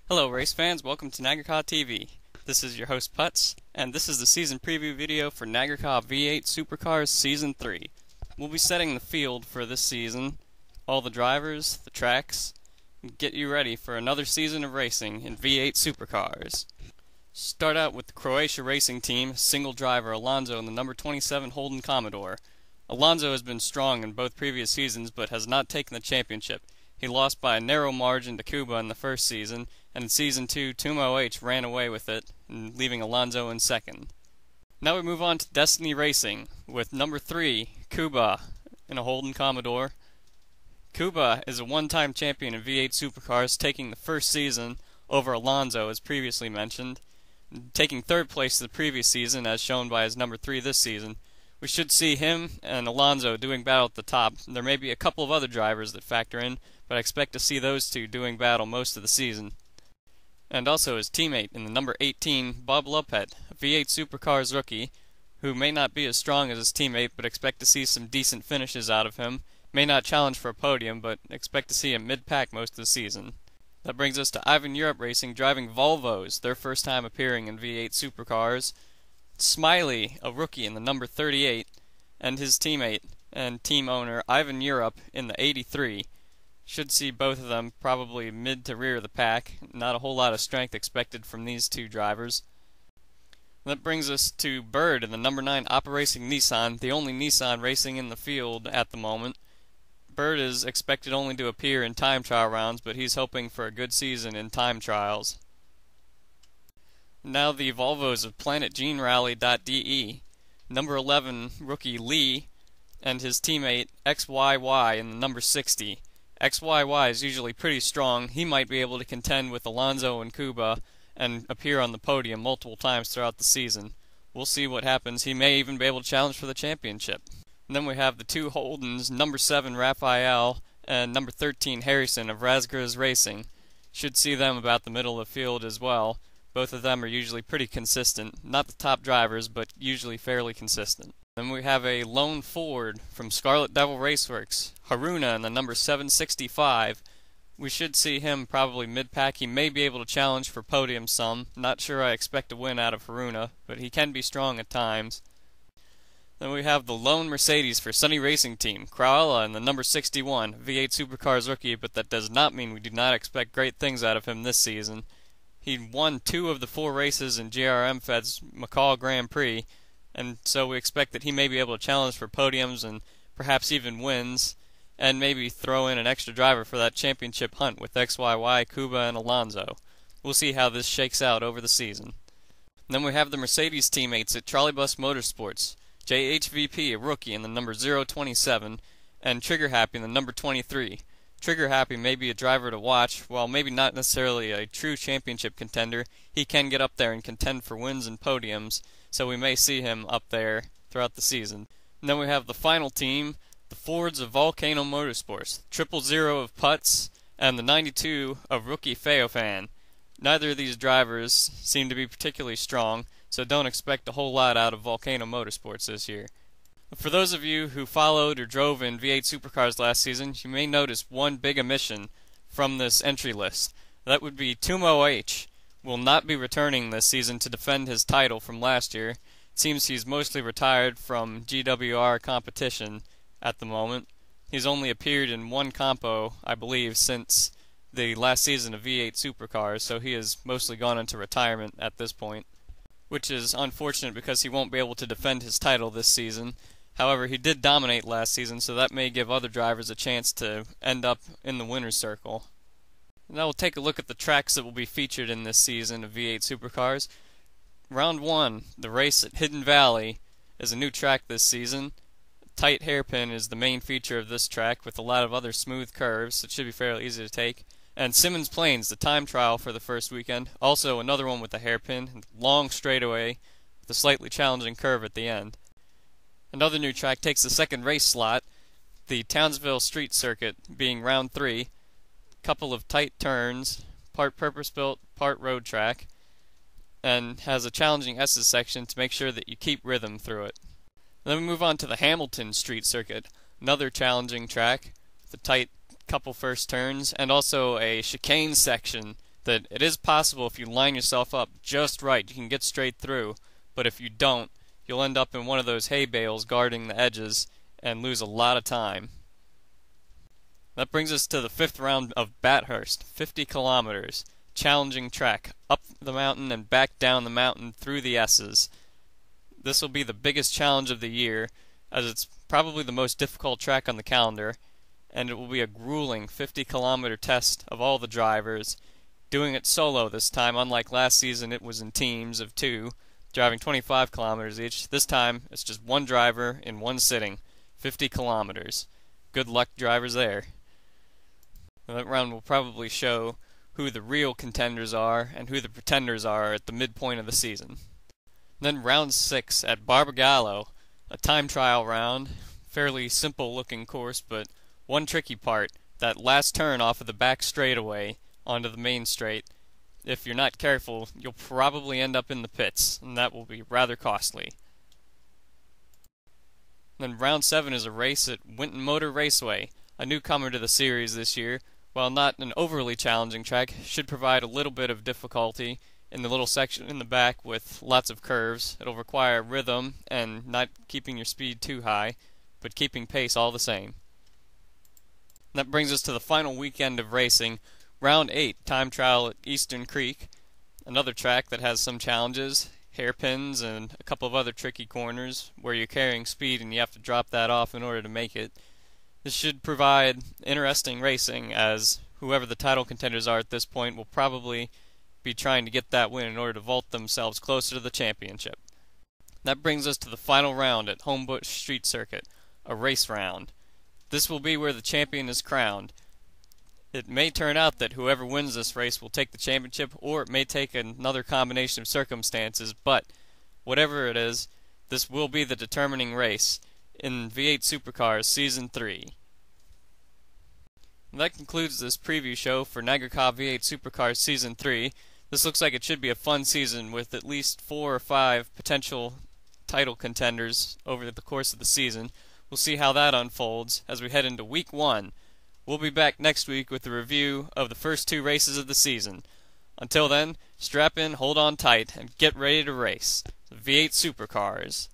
Hello race fans, welcome to NAGRCA TV. This is your host Putz, and this is the season preview video for NAGRCA V8 Supercars Season 3. We'll be setting the field for this season, all the drivers, the tracks, and get you ready for another season of racing in V8 Supercars. Start out with the Croatia racing team, single driver Alonso in the number 27 Holden Commodore. Alonso has been strong in both previous seasons but has not taken the championship. He lost by a narrow margin to Cuba in the first season, and in Season 2, Tumo H ran away with it, leaving Alonso in second. Now we move on to Destiny Racing, with number 3, Cuba, in a Holden Commodore. Cuba is a one-time champion in V8 Supercars, taking the first season over Alonso, as previously mentioned, taking third place the previous season, as shown by his number 3 this season. We should see him and Alonso doing battle at the top. There may be a couple of other drivers that factor in, but I expect to see those two doing battle most of the season. And also his teammate in the number 18, Bob Lopet, a V8 Supercars rookie, who may not be as strong as his teammate, but expect to see some decent finishes out of him. May not challenge for a podium, but expect to see him mid-pack most of the season. That brings us to Ivan Europe Racing, driving Volvos, their first time appearing in V8 Supercars. Smiley, a rookie in the number 38, and his teammate and team owner Ivan Europe in the 83. Should see both of them probably mid to rear of the pack. Not a whole lot of strength expected from these two drivers. That brings us to Bird in the number 9 Oppa Racing Nissan, the only Nissan racing in the field at the moment. Bird is expected only to appear in time trial rounds, but he's hoping for a good season in time trials. Now the Volvos of PlanetGeneRally.de. Number 11 rookie Lee and his teammate XYY in the number 60. XYY is usually pretty strong. He might be able to contend with Alonso and Cuba and appear on the podium multiple times throughout the season. We'll see what happens. He may even be able to challenge for the championship. And then we have the two Holdens, number 7 Raphael and number 13 Harrison of NAGRCA Racing. Should see them about the middle of the field as well. Both of them are usually pretty consistent. Not the top drivers, but usually fairly consistent. Then we have a lone Ford from Scarlet Devil Raceworks, Haruna in the number 765. We should see him probably mid-pack. He may be able to challenge for podium some. Not sure I expect a win out of Haruna, but he can be strong at times. Then we have the lone Mercedes for Sunny Racing Team, Craella in the number 61, V8 Supercars rookie, but that does not mean we do not expect great things out of him this season. He won 2 of the 4 races in GRM Fed's McCall Grand Prix, and so we expect that he may be able to challenge for podiums and perhaps even wins, and maybe throw in an extra driver for that championship hunt with XYY, Cuba, and Alonso. We'll see how this shakes out over the season. And then we have the Mercedes teammates at Trolleybus Motorsports, JHVP, a rookie in the number 027, and Trigger Happy in the number 23. Trigger Happy may be a driver to watch. While maybe not necessarily a true championship contender, he can get up there and contend for wins and podiums, so we may see him up there throughout the season. And then we have the final team, the Fords of Volcano Motorsports, 000 of Putz, and the 92 of Rookie Feofan. Neither of these drivers seem to be particularly strong, so don't expect a whole lot out of Volcano Motorsports this year. For those of you who followed or drove in V8 Supercars last season, you may notice one big omission from this entry list. That would be Tumo H. Will not be returning this season to defend his title from last year. It seems he's mostly retired from GWR competition at the moment. He's only appeared in one compo, I believe, since the last season of V8 Supercars, so he has mostly gone into retirement at this point, which is unfortunate because he won't be able to defend his title this season. However, he did dominate last season, so that may give other drivers a chance to end up in the winner's circle. Now we'll take a look at the tracks that will be featured in this season of V8 Supercars. Round 1, the race at Hidden Valley, is a new track this season. Tight hairpin is the main feature of this track, with a lot of other smooth curves, so it should be fairly easy to take. And Simmons Plains, the time trial for the first weekend, also another one with a hairpin, long straightaway, with a slightly challenging curve at the end. Another new track takes the second race slot, the Townsville Street Circuit being round 3, couple of tight turns, part purpose-built, part road track, and has a challenging S's section to make sure that you keep rhythm through it. Then we move on to the Hamilton Street Circuit, another challenging track, with a tight couple first turns, and also a chicane section that it is possible if you line yourself up just right, you can get straight through, but if you don't, you'll end up in one of those hay bales guarding the edges and lose a lot of time. That brings us to the 5th round of Bathurst, 50 kilometers. Challenging track, up the mountain and back down the mountain through the S's. This will be the biggest challenge of the year, as it's probably the most difficult track on the calendar, and it will be a grueling 50-kilometer test of all the drivers, doing it solo this time. Unlike last season, it was in teams of 2, driving 25 kilometers each. This time, it's just one driver in one sitting, 50 kilometers. Good luck, drivers, there. That round will probably show who the real contenders are and who the pretenders are at the midpoint of the season. Then round 6 at Barbagallo, a time trial round, fairly simple looking course, but one tricky part, that last turn off of the back straightaway onto the main straight. If you're not careful, you'll probably end up in the pits, and that will be rather costly. Then round 7 is a race at Winton Motor Raceway, a newcomer to the series this year. While not an overly challenging track, should provide a little bit of difficulty in the little section in the back with lots of curves. It'll require rhythm and not keeping your speed too high, but keeping pace all the same. And that brings us to the final weekend of racing, round 8, time trial at Eastern Creek, another track that has some challenges, hairpins and a couple of other tricky corners where you're carrying speed and you have to drop that off in order to make it. This should provide interesting racing, as whoever the title contenders are at this point will probably be trying to get that win in order to vault themselves closer to the championship. That brings us to the final round at Homebush Street Circuit, a race round. This will be where the champion is crowned. It may turn out that whoever wins this race will take the championship, or it may take another combination of circumstances, but whatever it is, this will be the determining race in V8 Supercars Season 3. And that concludes this preview show for NAGRCA V8 Supercars Season 3. This looks like it should be a fun season with at least 4 or 5 potential title contenders over the course of the season. We'll see how that unfolds as we head into Week 1. We'll be back next week with a review of the first 2 races of the season. Until then, strap in, hold on tight, and get ready to race. V8 Supercars.